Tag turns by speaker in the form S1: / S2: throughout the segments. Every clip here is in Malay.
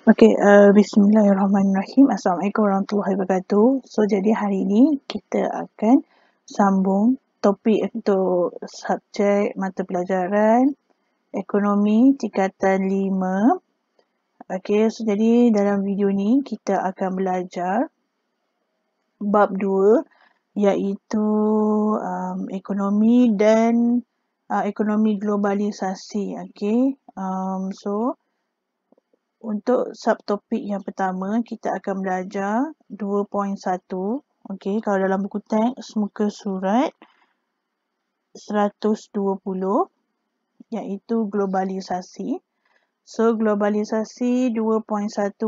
S1: Bismillahirrahmanirrahim. Assalamualaikum warahmatullahi wabarakatuh. So, jadi hari ini kita akan sambung topik untuk subjek mata pelajaran ekonomi tingkatan 5. So jadi dalam video ni kita akan belajar bab 2 iaitu ekonomi dan ekonomi globalisasi. So untuk subtopik yang pertama, kita akan belajar 2.1. Kalau dalam buku teks, muka surat 120, iaitu globalisasi. So, globalisasi 2.1.1,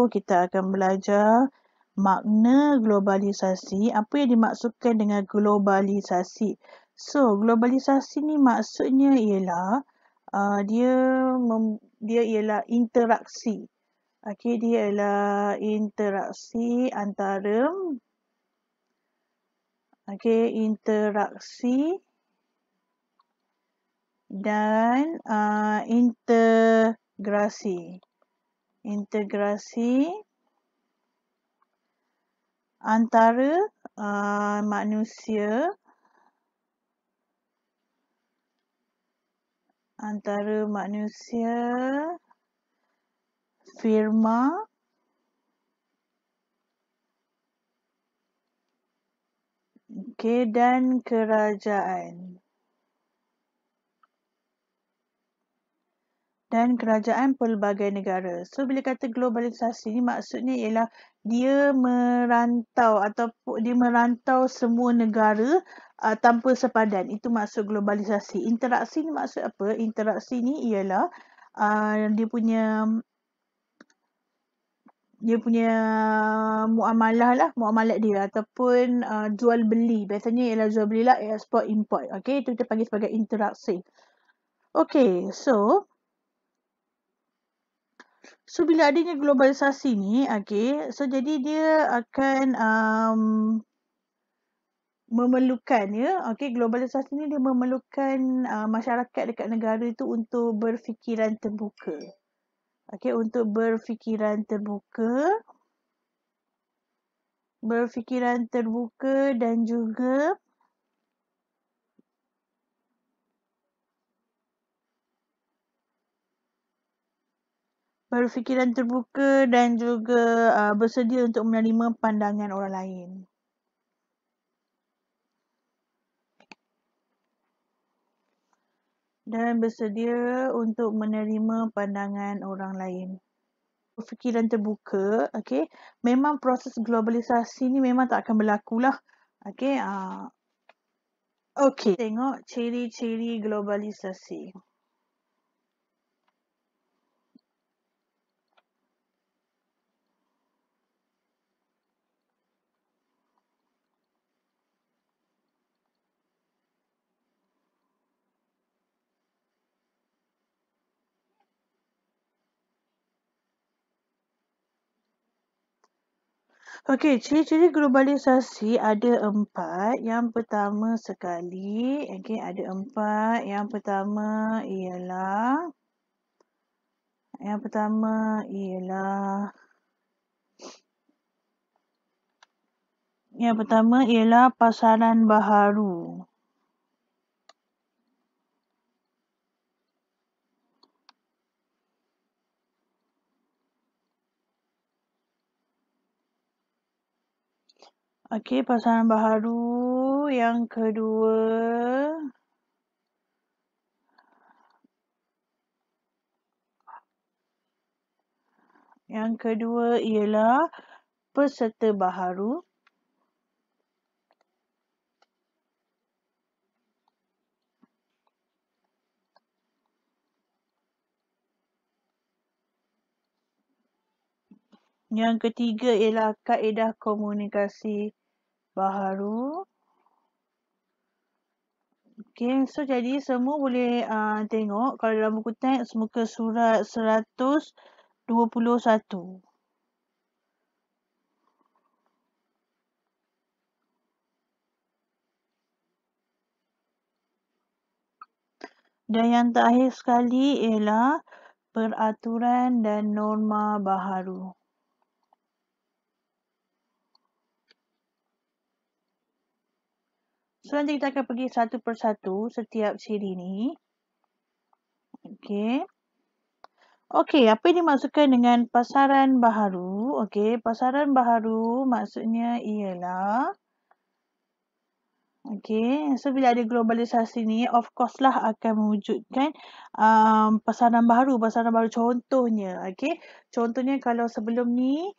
S1: kita akan belajar makna globalisasi. Apa yang dimaksudkan dengan globalisasi? So, globalisasi ni maksudnya ialah dia ialah interaksi. Dia ialah interaksi antara interaksi dan integrasi antara manusia firma dan kerajaan pelbagai negara. So, bila kata globalisasi ni maksudnya ialah dia merantau semua negara tanpa sepadan. Itu maksud globalisasi. Interaksi ni maksud apa? Interaksi ni ialah dia punya muamalat dia ataupun jual beli. Biasanya ialah jual belilah, export import. Itu kita panggil sebagai interaksi. So bila adanya globalisasi ni, so jadi dia akan memerlukan globalisasi ni dia memerlukan masyarakat dekat negara itu untuk berfikiran terbuka. Untuk berfikiran terbuka dan juga bersedia untuk menerima pandangan orang lain. Fikiran terbuka, memang proses globalisasi ni memang tak akan berlaku lah. Tengok ciri-ciri globalisasi. Ciri-ciri globalisasi ada 4. Yang pertama sekali, ada 4. Yang pertama ialah pasaran baharu. Pasaran baharu. Yang kedua ialah peserta baharu. Yang ketiga ialah kaedah komunikasi baharu. So jadi semua boleh tengok kalau dalam buku teks muka surat 121. Dan yang terakhir sekali ialah peraturan dan norma baharu. So, nanti kita akan pergi satu persatu setiap ciri ni. Okey. Okey, apa yang dimaksudkan dengan pasaran baharu? Okey, pasaran baharu maksudnya ialah okey, so bila ada globalisasi ni, of course lah akan mewujudkan pasaran baru. Contohnya, okey. Contohnya kalau sebelum ni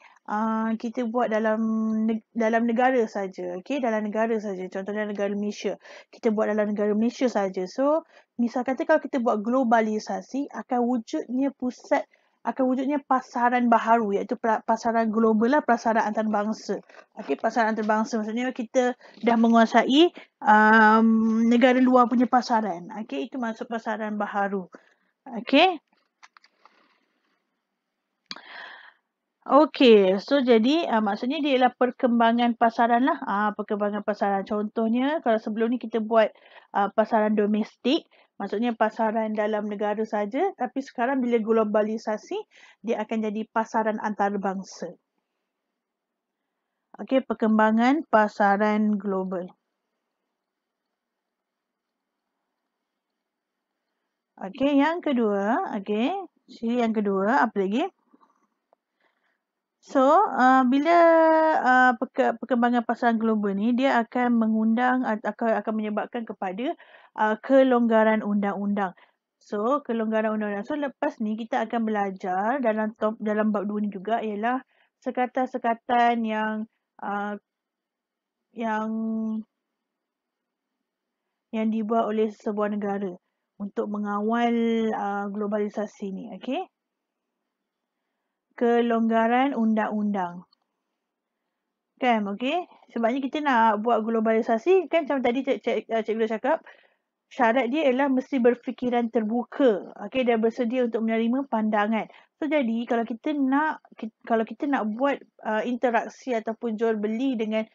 S1: kita buat dalam negara saja, okey, dalam negara saja. Contohnya negara Malaysia. Kita buat dalam negara Malaysia saja. So, misal kata kalau kita buat globalisasi, akan wujudnya pasaran baharu, iaitu pasaran global lah, pasaran antarabangsa. Okey, pasaran antarabangsa maksudnya kita dah menguasai negara luar punya pasaran. Okey, itu maksud pasaran baharu. Okey. Okey, so jadi maksudnya dia ialah perkembangan pasaran lah. Perkembangan pasaran. Contohnya kalau sebelum ni kita buat pasaran domestik, maksudnya pasaran dalam negara saja, tapi sekarang bila globalisasi, dia akan jadi pasaran antarabangsa. Okey, perkembangan pasaran global. Okey, yang kedua, ciri yang kedua apa lagi? So, bila perkembangan pasaran global ni, dia akan mengundang atau akan menyebabkan kepada kelonggaran undang-undang. So, kelonggaran undang-undang. So, lepas ni kita akan belajar dalam bab 2 ni juga ialah sekatan-sekatan yang dibuat oleh sebuah negara untuk mengawal globalisasi ni. Okey? Kelonggaran undang-undang. Kan, okey? Sebabnya kita nak buat globalisasi, kan macam tadi cikgu dah cakap, syarat dia ialah mesti berfikiran terbuka, okey, dan bersedia untuk menerima pandangan. So, jadi kalau kita nak buat interaksi ataupun jual beli dengan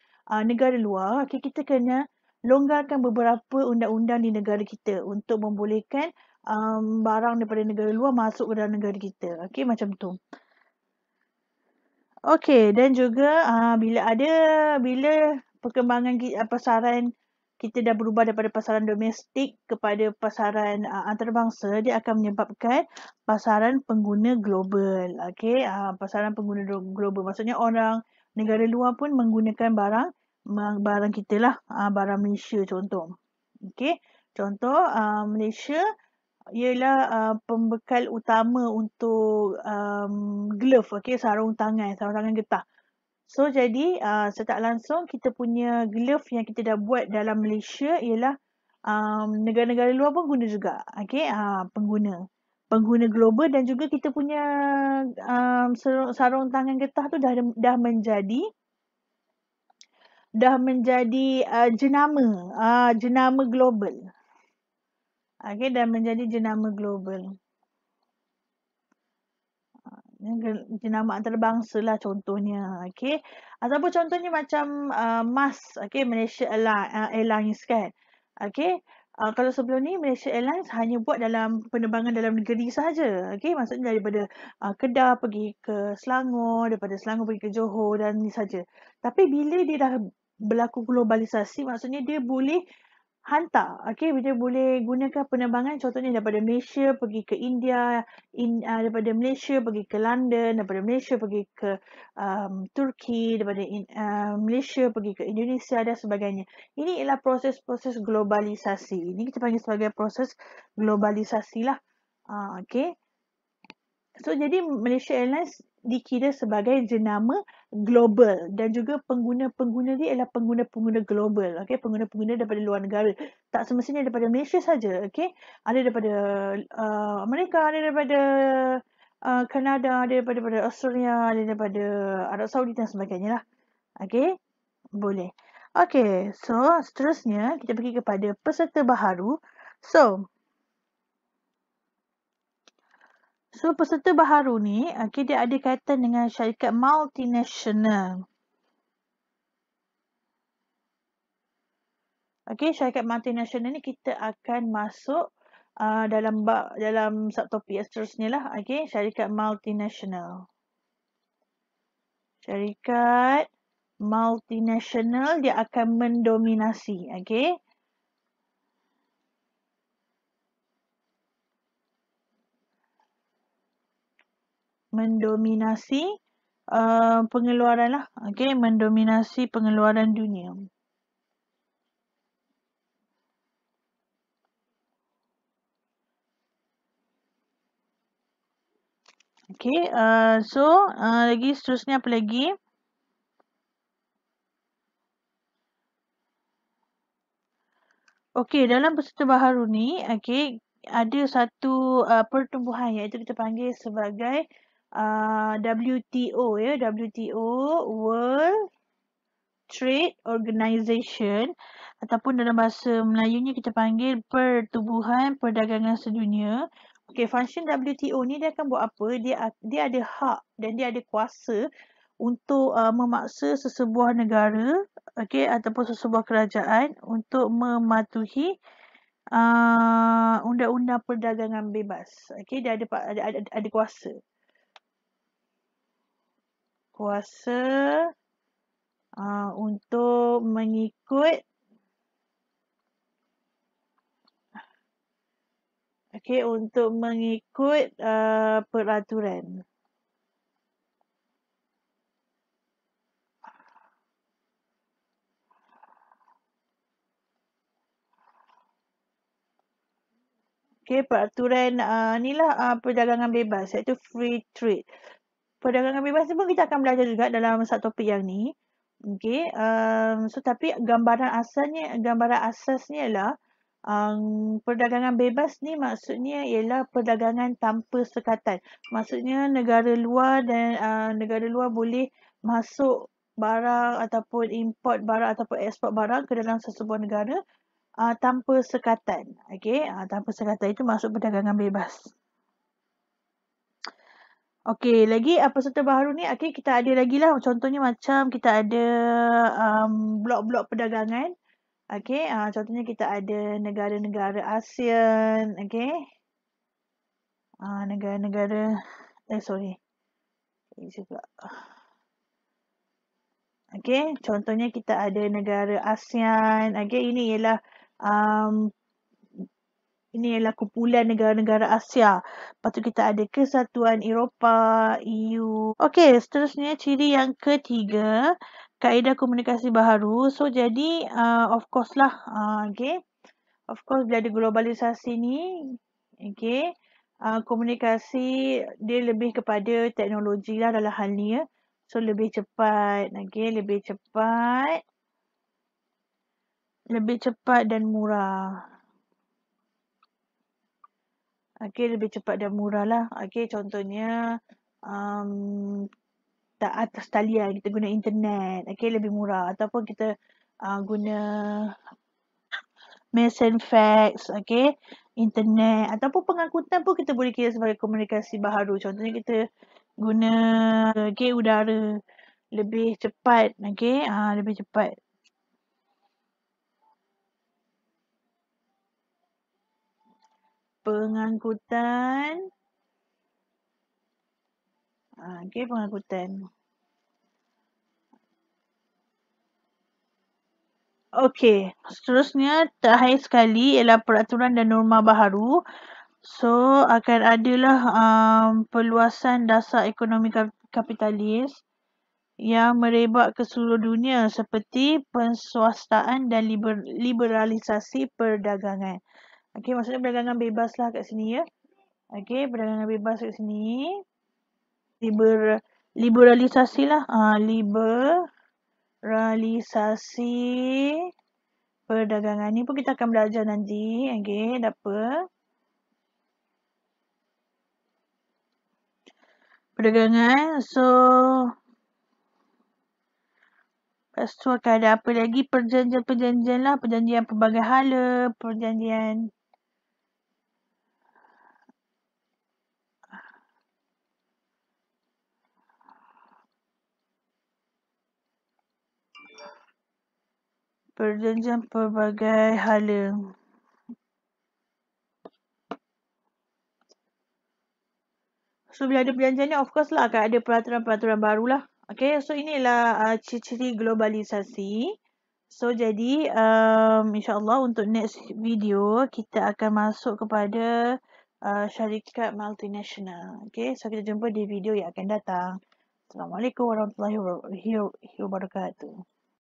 S1: negara luar, okey, kita kena longgarkan beberapa undang-undang di negara kita untuk membolehkan barang daripada negara luar masuk ke dalam negara kita. Okey, macam tu. Okey, dan juga bila perkembangan pasaran kita dah berubah daripada pasaran domestik kepada pasaran antarabangsa, dia akan menyebabkan pasaran pengguna global. Okey, pasaran pengguna global maksudnya orang negara luar pun menggunakan barang kita lah, barang Malaysia contoh. Okey, contoh Malaysia ialah pembekal utama untuk glove, okey, sarung tangan getah. So, jadi setak langsung kita punya glove yang kita dah buat dalam Malaysia ialah negara-negara luar pun guna juga. Okey, pengguna global, dan juga kita punya sarung tangan getah tu dah menjadi jenama global. Okey, dah menjadi jenama global. Jenama antarabangsa lah contohnya. Okey. Ataupun contohnya macam MAS, okey, Malaysia Airlines kan. Okey. Kalau sebelum ni Malaysia Airlines hanya buat dalam penerbangan dalam negeri saja. Okey, maksudnya daripada Kedah pergi ke Selangor, daripada Selangor pergi ke Johor dan ni saja. Tapi bila dia dah berlaku globalisasi, maksudnya dia boleh hantar. Okey, dia boleh gunakan penerbangan contohnya daripada Malaysia pergi ke India, daripada Malaysia pergi ke London, daripada Malaysia pergi ke Turki, daripada Malaysia pergi ke Indonesia dan sebagainya. Ini ialah proses-proses globalisasi. Ini kita panggil sebagai proses globalisasi lah. Okey. So, jadi Malaysia Airlines dikira sebagai jenama global, dan juga pengguna-pengguna dia ialah pengguna-pengguna global. Okey, pengguna-pengguna daripada luar negara. Tak semestinya daripada Malaysia saja. Okey, ada daripada Amerika, ada daripada Kanada, ada daripada Australia, ada daripada Arab Saudi dan sebagainya lah. Okey, boleh. Okey, so seterusnya kita pergi kepada peserta baharu. So, peserta baharu ni, dia ada kaitan dengan syarikat multinasional. Okey, syarikat multinasional ni kita akan masuk dalam subtopik yang seterusnya lah. Okay, syarikat multinational. Syarikat multinational dia akan mendominasi. Okay. Mendominasi pengeluaran lah. Okay, mendominasi pengeluaran dunia. Okay, so lagi seterusnya apa lagi? Okay, dalam peserta baharu ni, okay, ada satu pertumbuhan iaitu kita panggil sebagai WTO ya, WTO World Trade Organization ataupun dalam bahasa Melayunya kita panggil Pertubuhan Perdagangan Sedunia. Okey, function WTO ni dia akan buat apa? Dia ada hak dan dia ada kuasa untuk memaksa sesebuah negara, okey, ataupun sesebuah kerajaan untuk mematuhi undang-undang perdagangan bebas. Okey, dia ada kuasa. Kuasa untuk mengikut untuk mengikut peraturan. Peraturan ni lah perdagangan bebas iaitu free trade. Perdagangan bebas ni pun kita akan belajar juga dalam satu topik yang ni. So tapi gambaran asasnya ialah perdagangan bebas ni maksudnya ialah perdagangan tanpa sekatan. Maksudnya negara luar boleh masuk barang ataupun import barang ataupun ekspor barang ke dalam sesebuah negara tanpa sekatan. Tanpa sekatan itu maksud perdagangan bebas. Okey, lagi peserta baharu ni kita ada lagi lah, contohnya macam kita ada blok-blok perdagangan. Contohnya kita ada negara-negara ASEAN, negara-negara contohnya kita ada negara ASEAN. Ini ialah kumpulan negara-negara Asia. Lepas tu kita ada Kesatuan Eropah, EU. Okey, seterusnya ciri yang ketiga, kaedah komunikasi baharu. So jadi of course lah, of course bila ada globalisasi ni, komunikasi dia lebih kepada teknologi lah dalam hal ni ya. So lebih cepat, lebih cepat dan murah. Lebih cepat dan murah lah. Contohnya tak atas talian kita guna internet. Lebih murah. Ataupun kita guna mail and fax. Internet. Ataupun pengangkutan pun kita boleh kira sebagai komunikasi baharu. Contohnya kita guna udara. Lebih cepat. Lebih cepat. Pengangkutan. Pengangkutan. Okey, seterusnya terakhir sekali ialah peraturan dan norma baharu. So, akan adalah perluasan dasar ekonomi kapitalis yang merebak ke seluruh dunia seperti penswastaan dan liberalisasi perdagangan. Maksudnya perdagangan bebas lah kat sini ya. Perdagangan bebas kat sini. Liberalisasi lah. Liberalisasi perdagangan ni pun kita akan belajar nanti. Apa? Perdagangan. So, lepas tu akan ada apa lagi? Perjanjian lah. Perjanjian pelbagai hala. Perjanjian pelbagai hala. So bila ada perjanjian ni, of course lah akan ada peraturan-peraturan baru lah. Okay, so inilah ciri-ciri globalisasi. So jadi insyaAllah untuk next video kita akan masuk kepada syarikat multinational. Okay, so kita jumpa di video yang akan datang. Assalamualaikum warahmatullahi wabarakatuh.